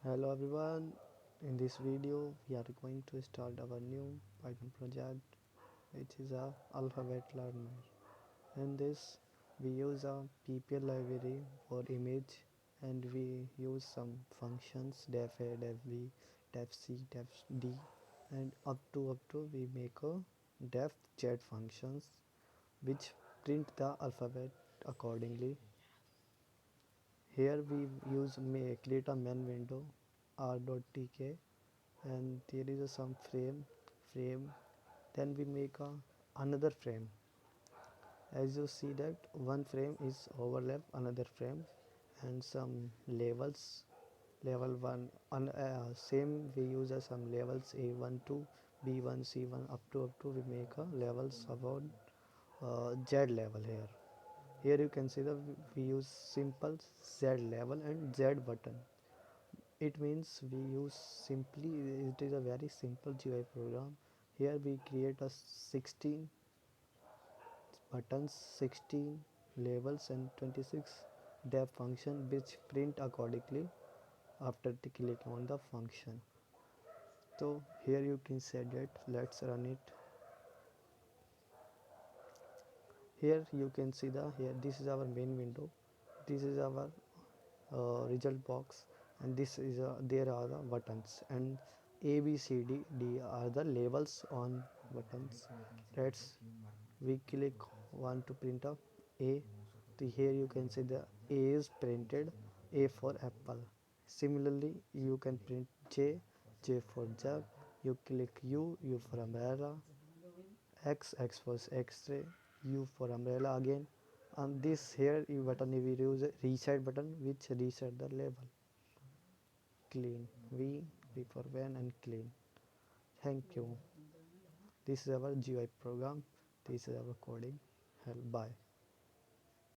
Hello everyone, in this video we are going to start our new Python project which is a alphabet learner. In this we use a PPL library for image and we use some functions def a, def b, def c, def d and up to we make a def z functions which print the alphabet accordingly. Here we use create a main window r.tk and there is some frame, then we make another frame. As you see that one frame is overlap another frame and some levels, level 1 same we use some levels a1 to b1 c1 up to we make levels about z level. Here you can see that we use simple z level and z button. It means we use simply, it is a very simple GUI program. Here we create a 16 buttons, 16 labels and 26 def function which print accordingly after the click on the function. So here you can set it. Let's run it. Here you can see here this is our main window, this is our result box, and this is there are the buttons, and a b c d are the labels on buttons. Let's we click want to print up a. So here you can see the a is printed, a for apple. Similarly you can print j for jug. You click u for umbrella, x for x-ray, u for umbrella again. And this here you button we use a reset button which reset the label. Clean v for van and clean. Thank you. This is our GUI program. This is our coding. Bye.